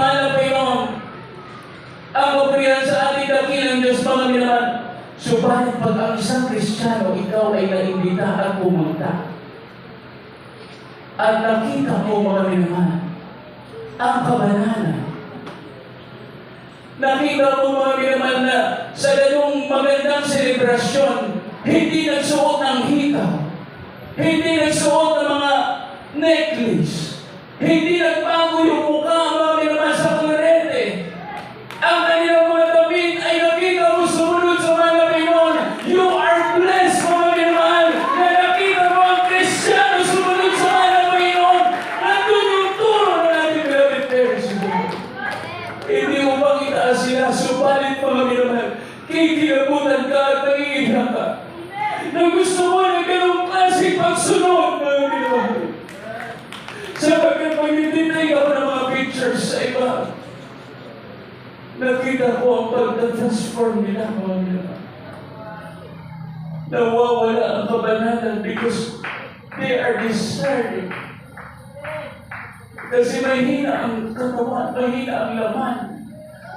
mahal na Panginoon. Ang kapurihan sa ating dakilang Diyos, mga minamahal. Subalit pag ang isang Kristiyano, ikaw ay naimbita at pumunta. At nakita mo, mga minamahal, ang kabanalan. Nakita mo, mga minamahal, na sa ganung magandang selebrasyon, hindi nagsuot ng hikaw, hindi nagsuot ng mga necklace, hindi nagbago yung mukha, mga minamahal, sa kulorete. Ang kanilang mga damit ay nakita mo sumunod sa mga Panginoon. You are blessed, mga minamahal, na nakita mo ang Kristiyano sumunod sa mga Panginoon. Nandun yung turo na natin beloved parents. Hindi upang itaas sila, subalit, mga minamahal, kikilabutan ka at nangiiyak ka. Na gusto mo na ganong klaseng pagsunod, mga minamahal. Sapagkat pag nititay ako ng mga pictures sa iba, nakita ko ang pagka-transform nila, mga minamahal. Nawawala ang kabanalan because they are discerning. Kasi mahina ang katawan, mahina ang laman,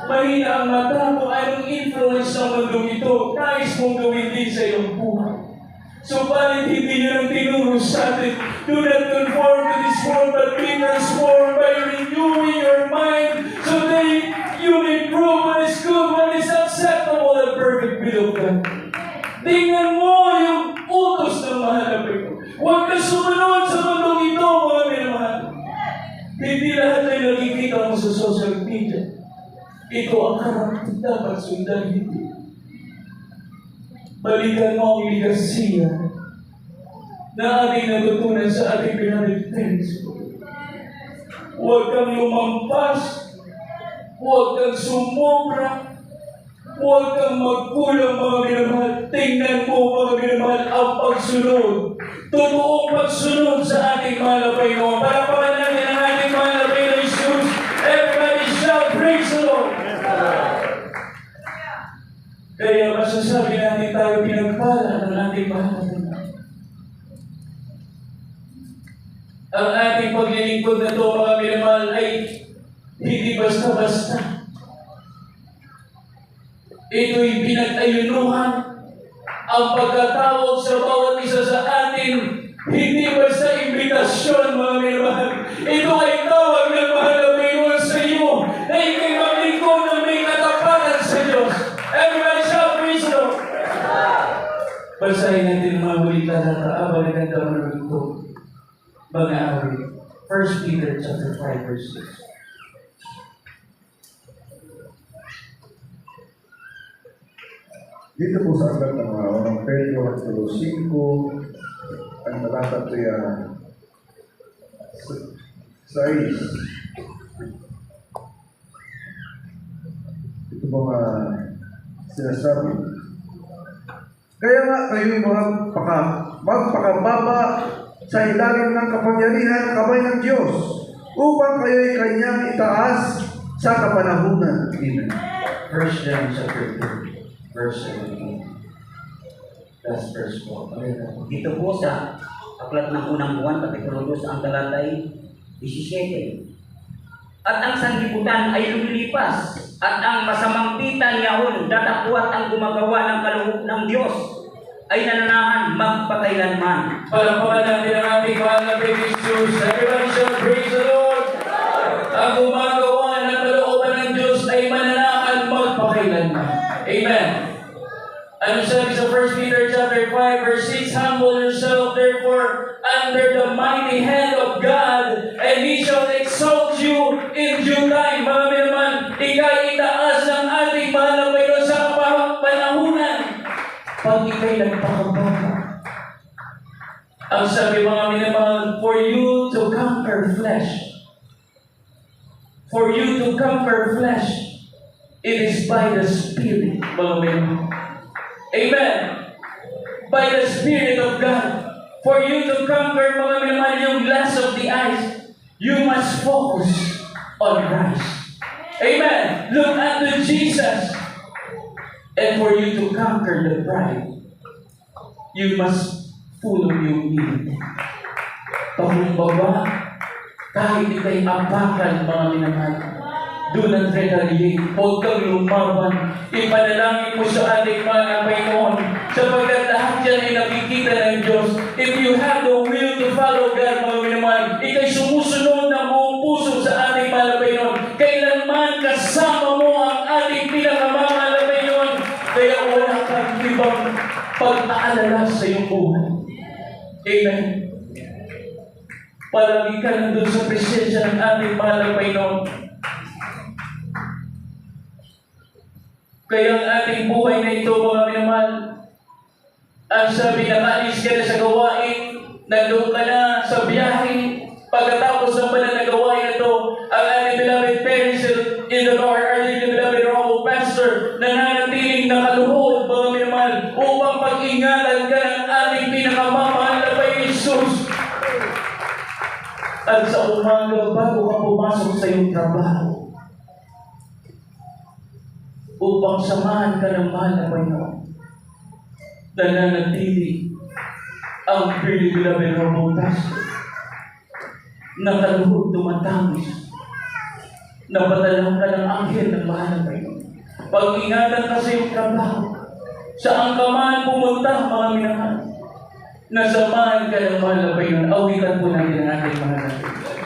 mahina ang mata kung anong influence ng mundong ito. Nais mong gawin din sa iyong buhay. So, bakit hindi nyo nang tinuro sa atin? Do not conform to this world, but be transformed by renewing your mind, so that you may prove what is good, what is acceptable, and perfect will of God. Tingnan mo yung utos ng mahal na Panginoon. Huwag ka sumunod sa mundong ito, mga minamahal. Hindi lahat ay nakikita mo sa social media. Ito ang karapat dapat sundan, hindi. Balikan mo ang ligasiya na ating natutunan sa ating pinag-tense. Huwag kang lumampas, huwag kang sumobra, huwag kang magkulang, mga minamahal. Tingnan mo, mga minamahal, ang pagsunod. Totoong pagsunod sa ating mahal na Panginoon. Para natin ang ating mahal na Panginoon Jesus. Everybody shout, praise the Lord. Kaya masasabi natin tayo pinagpala ng ating mahal na Panginoon. Ang ating paglilingkod na ito, mga minamahal, ay hindi basta-basta. Ito'y pinag-ayunuhan. Ang pagkatawag sa bawat isa sa atin, hindi basta imbitasyon, mga minamahal. Ito ay tawag ng mahal na Panginoon sa iyo, na ikay maglingkod na may katapatan sa Diyos. Everybody shout, praise the Lord. Basahin natin mga balita na kaabalikan naman ito. Mga awit. 1 Peter chapter 5, verse 6. Dito po sa aklat ng mga unang Pedro, Arturo 5, ang talata 6. Ito po nga sinasabi. Kaya nga kayo magpakababa sa ilalim ng kapangyarihan kamay ng Diyos upang kayo'y kanyang itaas sa kapanahunan. Amen. 1 John chapter 2, verse 17. Last verse po. Dito po sa aklat ng unang buwan, kapitulo 2, ang talatay 17. At ang sanglibutan ay lumilipas, at ang masamang pita niyaon, datapuat ang gumagawa ng kaloob ng Diyos, ay nananahan magpakailanman. Palapakan natin ang ating mahal na Jesus. Everybody shout, praise the Lord. Ang gumagawa ng kalooban ng Diyos ay mananahan magpakailanman. Amen. Ano sabi sa 1 Peter chapter 5, verse 6, humble yourself therefore under the mighty hand of God, and He shall exalt you in due time. Mga minamahal, ikay itaas ng ating mahal na Panginoon sa panahunan. Pag ikay nagpakababa. Ang sabi, mga minamahal, for you to conquer flesh. For you to conquer flesh, it is by the Spirit, mga minamahal. Amen. By the Spirit of God. For you to conquer, mga minamahal, yung glass of the eyes, you must focus on Christ. Amen. Look unto Jesus. And for you to conquer the pride, you must follow humility. Pakumbaba, kahit ikay apakan, mga minamahal, Do not retaliate. Huwag kang lumaban. Ipanalangin mo sa ating mahal na Panginoon. Sapagkat lahat yan ay nakikita ng Diyos. If you have the will to follow God, mga minamahal, ikay sumusunod ng buong puso sa ating mahal na Panginoon. Kailanman kasama mo ang ating pinakamamahal na Panginoon. Kaya wala kang ibang pag-aalala sa iyong buhay. Amen. Palagi ka nandun sa presensya ng ating mahal na Panginoon. Kaya ang ating buhay na ito, mga minamahal, ang sabi na kaalis ka na sa gawain, nandoon ka na sa biyahe, pagkatapos ng banal na gawain na ito, ang ating beloved parents in the Lord, our dearly beloved Robo Pastor, nananatiling nakaluhod, mga minamahal, upang pag-ingatan ka ng ating pinakamamahal na Panginoon Jesus. At sa umaga, bago ka pumasok sa iyong trabaho, upang samahan ka ng mahal na Panginoon, nananatili ang dearly beloved Robo Pastor, nakaluhod, tumatangis, napadala ka ng anghel ng mahal na Panginoon. Pag-ingatan ka sa iyong trabaho, saan ka man pumunta, mga minamahal, nasamahan ka ng mahal na Panginoon. Awitan po natin ang ating mahal na Panginoon.